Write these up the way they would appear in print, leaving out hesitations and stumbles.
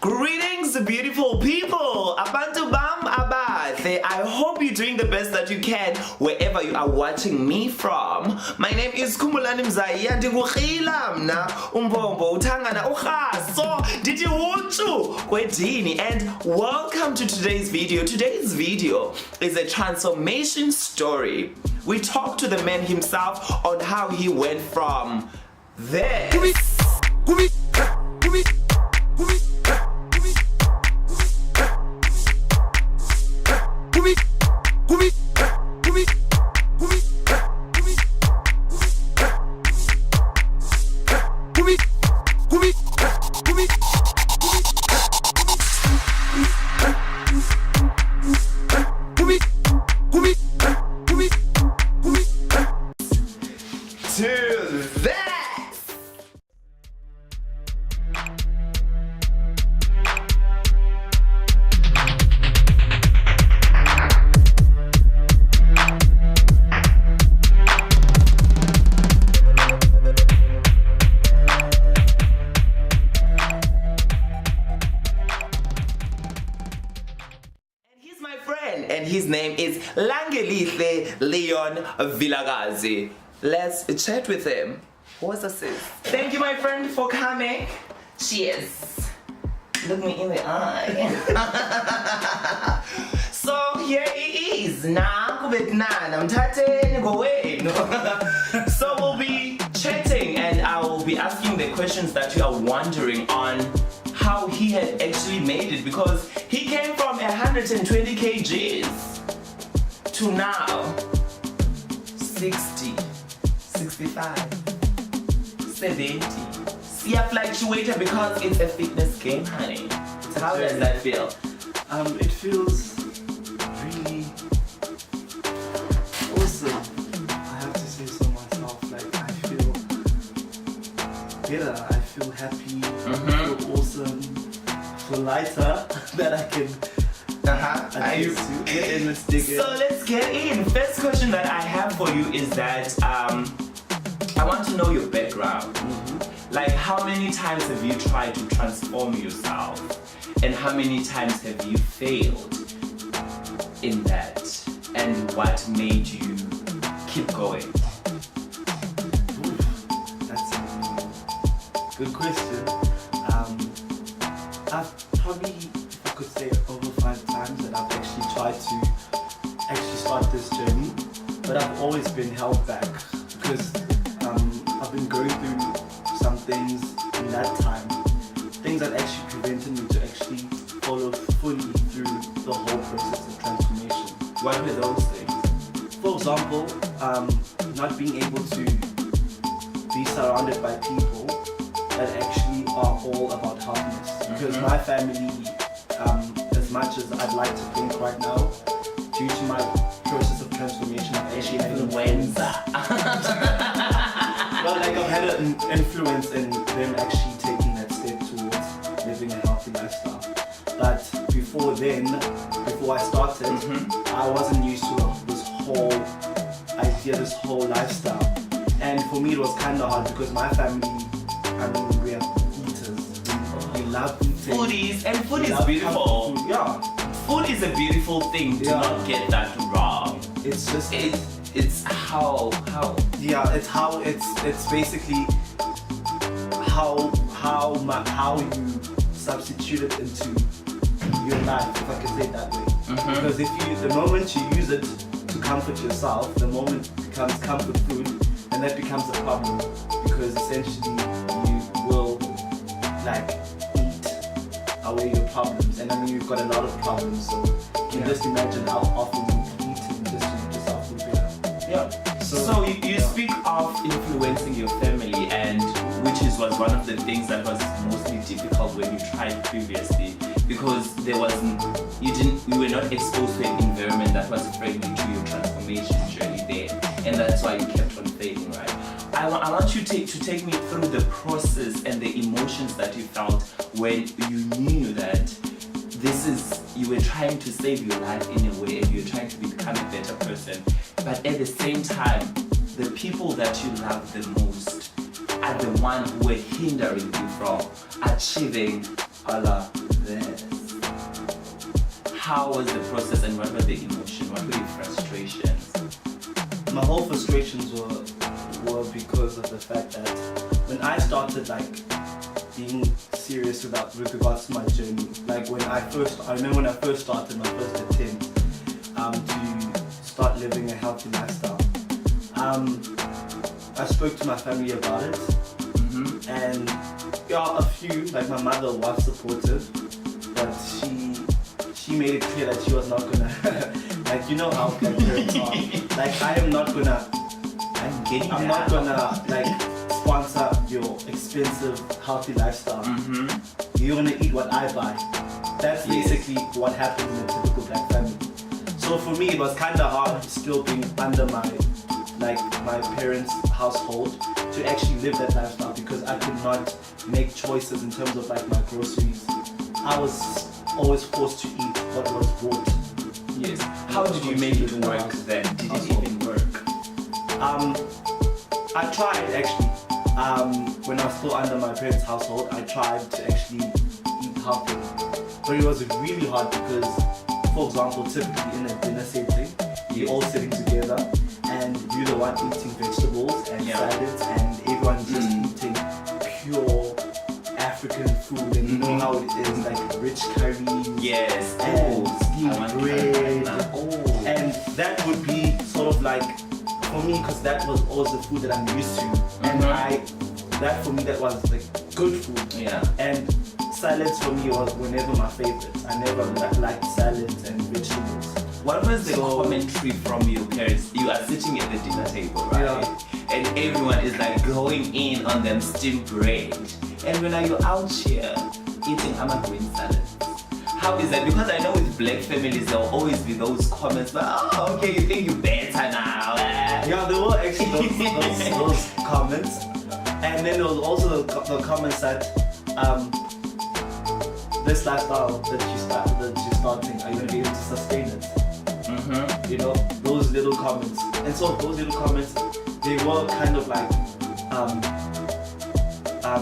Greetings, beautiful people. Abantu bam abahle. I hope you're doing the best that you can wherever you are watching me from. My name is Khumbulani ndingukhila mna umbombo uthangana urhaso ndithi utshu kwedini, and welcome to today's video. Today's video is a transformation story. We talk to the man himself on how he went from this to that. And his name is Leon Vilakazi. Let's chat with him. What's this? Thank you, my friend, for coming. Cheers. Look me in the eye. So here he is. So we'll be chatting, and I will be asking the questions that you are wondering on how he had actually made it, because he came from 120 kgs to now 60, 65, 70. See a fluctuator because it's a fitness game, honey. So how does that feel? It feels really awesome. I have to say so myself. Like, I feel better. I feel happy. I feel awesome. I feel lighter that I can. Get in, let's dig in. So let's get in. First question that I have for you is that I want to know your background. Like, how many times have you tried to transform yourself, and how many times have you failed in that, and what made you keep going? That's a good question. I've probably, if I could say, over 5 times that I've actually tried to start this journey, but I've always been held back because I've been going through some things in that time, things that actually prevented me to actually follow fully through the whole process of transformation. What were those things? For example, not being able to be surrounded by people that actually are all about happiness. Because my family, as much as I'd like to think right now, due to my process of transformation, I've actually had influenza. Well, like, I've had an influence in them actually taking that step towards living a healthy lifestyle. But before then, before I started, I wasn't used to this whole idea, this whole lifestyle. And for me, it was kind of hard because my family, we are eaters. We love eating. Foodies, and food is beautiful. Food. Yeah. Food is a beautiful thing. Do not get that wrong. It's just it's how. Yeah, it's basically how you substitute it into your life, if I can say it that way. Because the moment you use it to comfort yourself, the moment it becomes comfort food, and that becomes a problem, because essentially you will like eat away your problems, and I mean, you've got a lot of problems, so you can just imagine how often you eat just to make yourself feel better. Yeah. So you speak of influencing your family, and which was one of the things that was mostly difficult when you tried previously, because you were not exposed to an environment that was friendly to your transformation journey there, and that's why you kept on failing, right? I want you to take me through the process and the emotions that you felt when you knew that you were trying to save your life in a way, and you were trying to become a better person, but at the same time, the people that you love the most are the ones who were hindering you from achieving how was the process and what were the emotions? What were your frustrations? My whole frustrations were because of the fact that when I started like being serious with regards to my journey, like I remember when I first started my first attempt to start living a healthy lifestyle. I spoke to my family about it, and a few, like my mother was supportive, but she made it clear that she was not gonna like, you know how like parents are. Like I'm not gonna like sponsor your expensive healthy lifestyle. You're gonna eat what I buy. That's basically what happens in a typical black family. So for me it was kinda hard still being under my parents' household to actually live that lifestyle, because I could not make choices in terms of like my groceries. I was always forced to eat what was bought. Yes. How did you make it work then? Did it even work? I tried actually. When I was still under my parents' household, I tried to actually eat healthy. But it was really hard because, for example, typically in a dinner setting, you're all sitting together and you're the one eating vegetables and salads, and everyone's just eating pure African food, and you know how it is, like rich curries, and steamed bread, and that would be sort of like, for me, because that was always the food that I'm used to, and that for me that was like good food, and salads for me were never my favorites. I never liked salads and vegetables. What was the commentary from your parents? You are sitting at the dinner table, right? And everyone is like going in on them steamed bread. And when are you out here eating green salads? How is that? Because I know with black families there will always be those comments like, oh, okay, you think you better now. Yeah, there were actually those comments. And then there was also the comments that this lifestyle that you're starting, are you going to be able to sustain it? You know, those little comments. And so those little comments, they were kind of like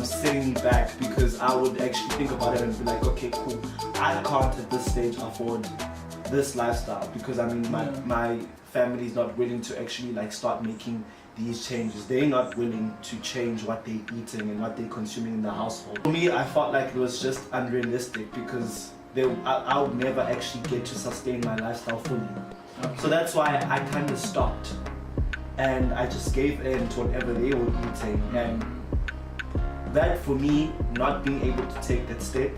sitting me back, because I would actually think about it and be like, okay, cool, I can't at this stage afford this lifestyle, because I mean my family is not willing to actually like start making these changes. They're not willing to change what they're eating and what they're consuming in the household. For me, I felt like it was just unrealistic, because I would never actually get to sustain my lifestyle fully. So that's why I kind of stopped, and I just gave in to whatever they were eating. And that for me, not being able to take that step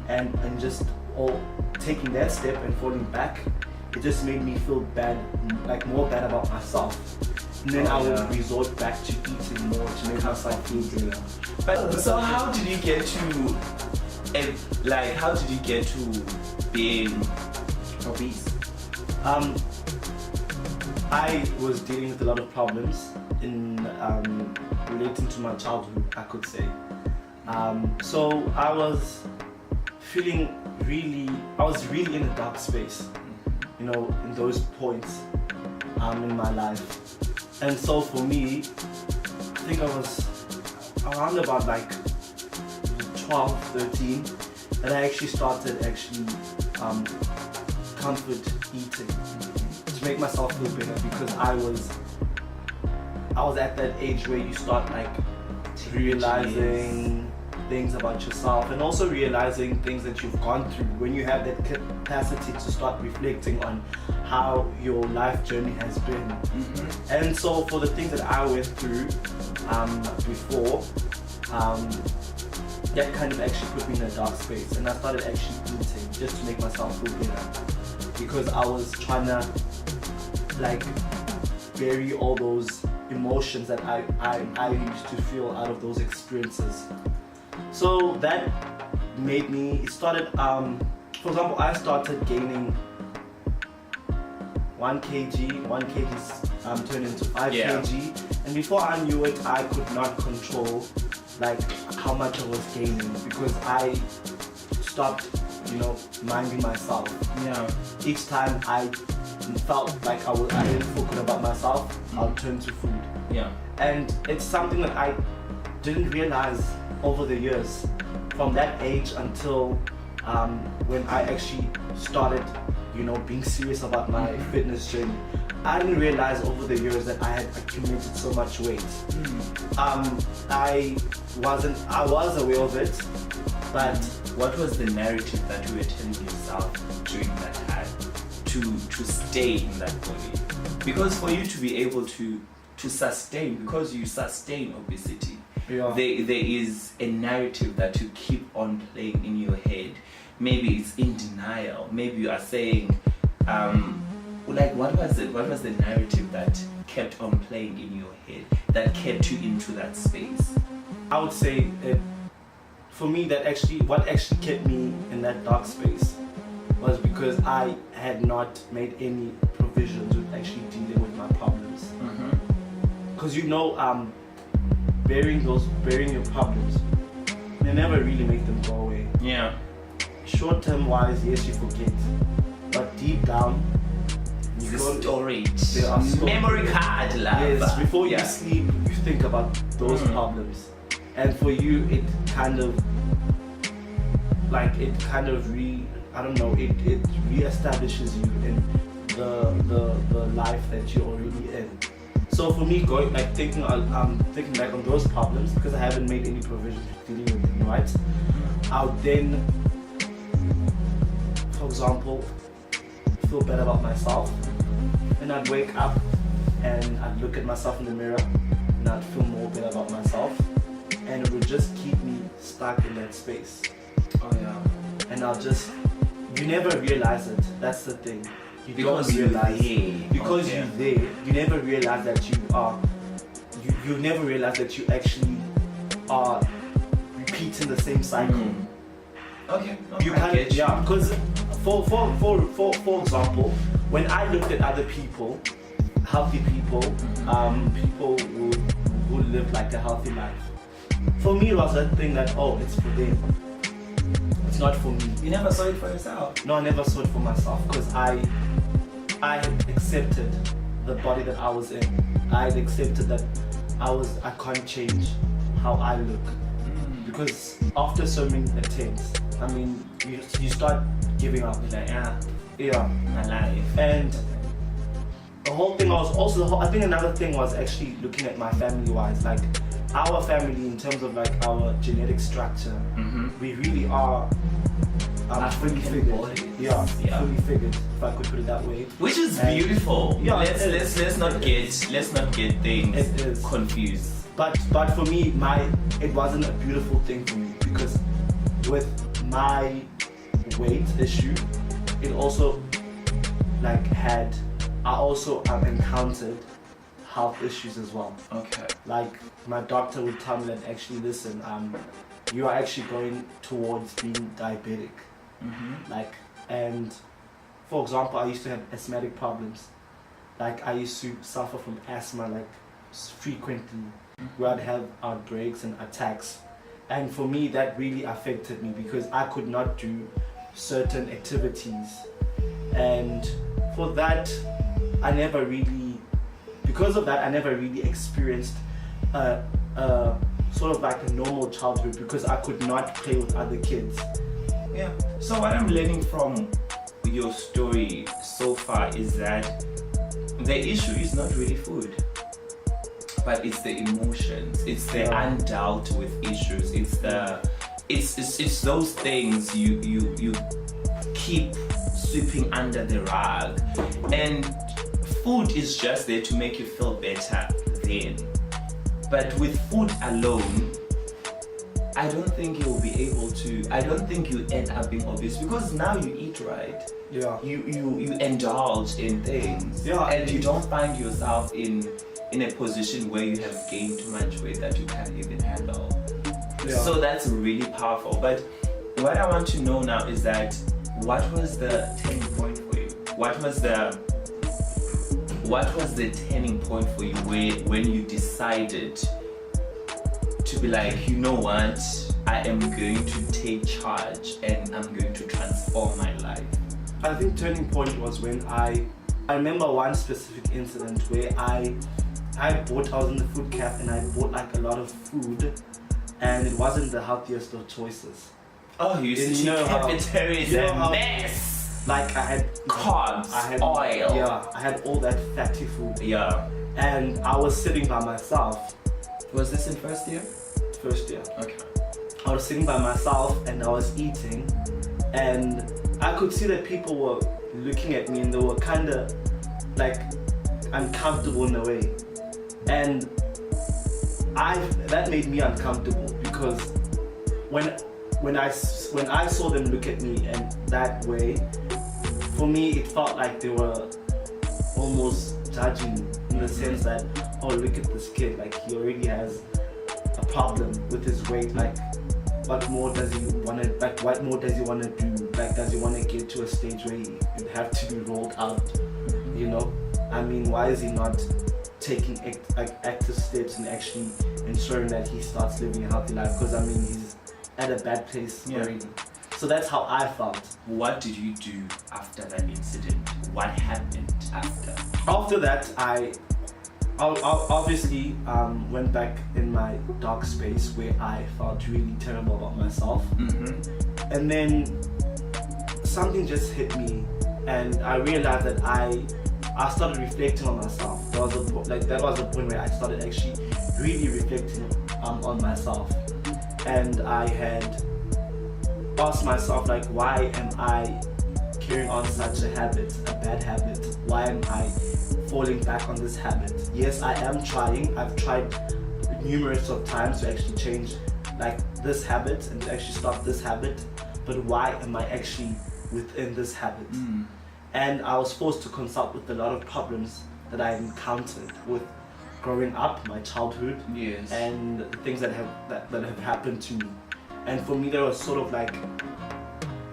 and just taking that step and falling back, it just made me feel bad, like more bad about myself. And then I would resort back to eating more to make myself feel better. But so how did you get to being obese? I was dealing with a lot of problems in relating to my childhood, I could say. So I was really in a dark space, you know, in those points in my life. And so for me, I think I was around about like 12, 13, and I actually started comfort eating to make myself feel better, because I was at that age where you start like realizing things about yourself, and also realizing things that you've gone through, when you have that capacity to start reflecting on how your life journey has been. And so for the things that I went through before, that kind of actually put me in a dark space, and I started actually eating just to make myself feel better, because I was trying to like bury all those emotions that I used to feel out of those experiences. So that made me, it started, for example, I started gaining 1 kg turned into 5 kg, and before I knew it, I could not control like how much I was gaining, because I stopped, you know, minding myself. Each time I felt like I didn't feel good about myself, I'll turn to food. And it's something that I didn't realize over the years, from that age until when I actually started, being serious about my fitness journey. I didn't realize over the years that I had accumulated so much weight. I was aware of it, but what was the narrative that you were telling yourself during that time to stay in that body? Because for you to be able to sustain, because you sustain obesity, there is a narrative that you keep on playing in your head. Maybe it's in denial. Maybe you are saying, what was the narrative that kept on playing in your head, that kept you into that space? I would say, for me, what actually kept me in that dark space was because I had not made any provisions with actually dealing with my problems. Because bearing your problems, they never really make them go away. Yeah. Short-term wise, yes, you forget, but deep down, the storage, there are memory card, love. Yes, before you sleep, you think about those problems, and for you, it kind of it reestablishes you in the life that you're already in. So for me, thinking back on those problems, because I haven't made any provision dealing with them, right? I would then, for example, feel better about myself, and I'd wake up and I'd look at myself in the mirror and I'd feel more better about myself, and it would just keep me stuck in that space. Oh yeah. And you never realize it. That's the thing. You because don't realize because you're there. You never realize that you never realize that you actually are repeating the same cycle. Okay. You can't, because for example, when I looked at other people, healthy people, people who live like a healthy life, for me it was that thing that, it's for them. It's not for me. You never saw it for yourself? No, I never saw it for myself, because I had accepted the body that I was in. I had accepted that I can't change how I look. Because after so many attempts, you start giving up. Like, my life. And the whole thing was also, I think another thing was actually looking at my family-wise, like our family in terms of like our genetic structure, we really are fully figured. Fully figured, if I could put it that way. Which is beautiful. Yeah, let's not get things confused. But for me, it wasn't a beautiful thing for me, because with my weight issue, it also I also encountered health issues as well. Okay. Like my doctor would tell me that, actually, listen, you are actually going towards being diabetic. And for example, I used to have asthmatic problems. Like I used to suffer from asthma frequently, where I'd have outbreaks and attacks. And for me, that really affected me, because I could not do certain activities. And for that, because of that, I never really experienced sort of like a normal childhood, because I could not play with other kids. Yeah. So what I'm learning from your story so far is that the issue is not really food, but it's the emotions, it's the undealt with issues, it's those things you keep sweeping under the rug, and food is just there to make you feel better then. But with food alone, I don't think you end up being obese, because now you eat right. Yeah. You indulge in things. Yeah. And you don't find yourself in a position where you have gained too much weight that you can't even handle. Yeah. So that's really powerful. But what I want to know now is that, what was the turning point for you? What was the turning point for you when you decided to be like, you know what, I am going to take charge and I'm going to transform my life? I think turning point was when I remember one specific incident where I was in the food cafe and I bought like a lot of food, and it wasn't the healthiest of choices. Oh, you used to cafeteria is a mess. Like I had carbs, I had oil. Yeah, I had all that fatty food. Yeah. And I was sitting by myself. Was this in first year? First year. Okay. I was sitting by myself and I was eating, and I could see that people were looking at me and they were kind of like uncomfortable in a way, and that made me uncomfortable because when I saw them look at me and that way, for me it felt like they were almost judging me in the sense that, oh, look at this kid, like he already has a problem with his weight, like what more does he want to do, like does he want to get to a stage where he would have to be rolled out, you know? I mean, why is he not taking active steps and actually ensuring that he starts living a healthy life? Because I mean, he's at a bad place already. So that's how I felt. What did you do after that incident? What happened after? After that, I obviously went back in my dark space where I felt really terrible about myself. Mm-hmm. And then something just hit me, and I realized that I started reflecting on myself. That was the point where I started actually really reflecting on myself, and I had asked myself, like, why am I carrying on such a habit, a bad habit? Why am I falling back on this habit? Yes, I am trying. I've tried numerous of times to actually change like this habit and to actually stop this habit, but why am I actually within this habit? And I was forced to consult with a lot of problems that I encountered with growing up, my childhood, and the things that have happened to me. And for me, there was sort of like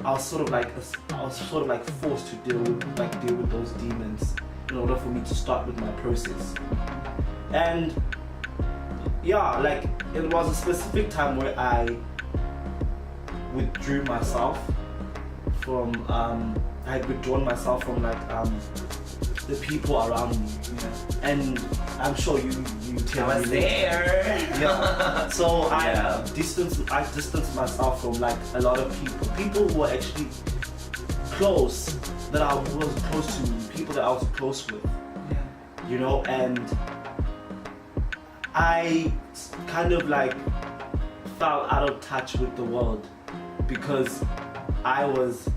I was sort of like forced to deal with those demons in order for me to start with my process. And yeah, like it was a specific time where I withdrew myself from I had withdrawn myself from like the people around me, and I'm sure you I was there. Yeah. So I distanced myself from like a lot of people who were actually close, that I was close to, people that I was close with, you know, and I kind of like fell out of touch with the world because I was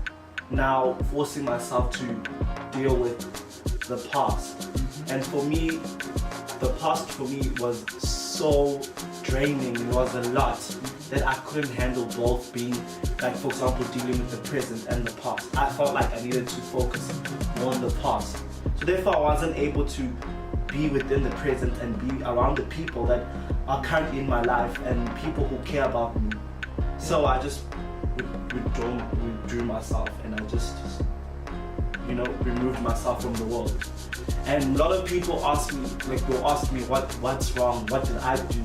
now forcing myself to deal with the past. And for me, the past for me was so draining, it was a lot that I couldn't handle both, being like, for example, dealing with the present and the past. I felt like I needed to focus more on the past. So therefore I wasn't able to be within the present and be around the people that are currently in my life and people who care about me. So I just withdrew myself, and I just removed myself from the world. And a lot of people will ask me what's wrong, what did I do?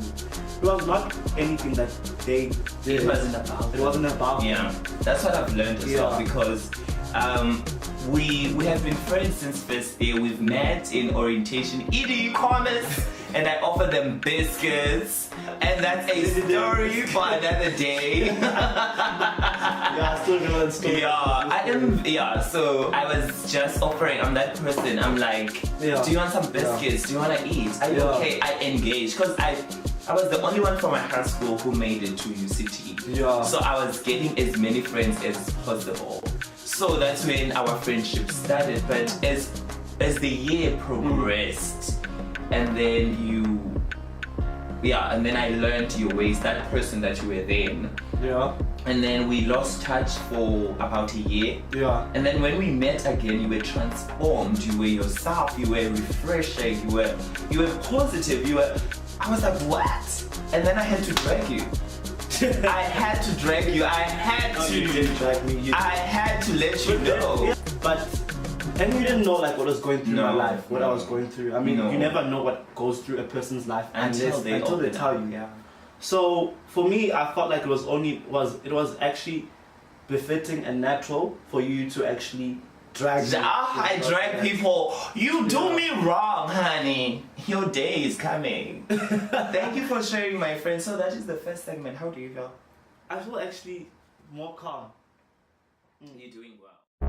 It was not anything that they did. It wasn't about me. That's what I've learned as well, because we have been friends since first day. We've met in orientation, e-commerce, and I offered them biscuits, and that's a story for another day. I still remember that story. So I was just offering, I'm that person, I'm like, do you want some biscuits? Do you want to eat? Are you okay? I engaged, because I was the only one from my high school who made it to UCT. So I was getting as many friends as possible. So that's when our friendship started. But as the year progressed, and then and then I learned your ways, that person that you were then. And then we lost touch for about a year. And then when we met again, you were transformed. You were yourself. You were refreshing. You were positive. I was like, what? And then I had to drag you. I had to drag you. I had to. You didn't drag me. I had to let you know. And you didn't know like what was going through my life, what I was going through. I mean, you never know what goes through a person's life until they tell you. So for me, I felt like it was actually befitting and natural for you to actually drag me. I drag people. You do me wrong, honey. Your day is coming. Thank you for sharing, my friend. So that is the first segment. How do you feel? I feel actually more calm. You're doing well.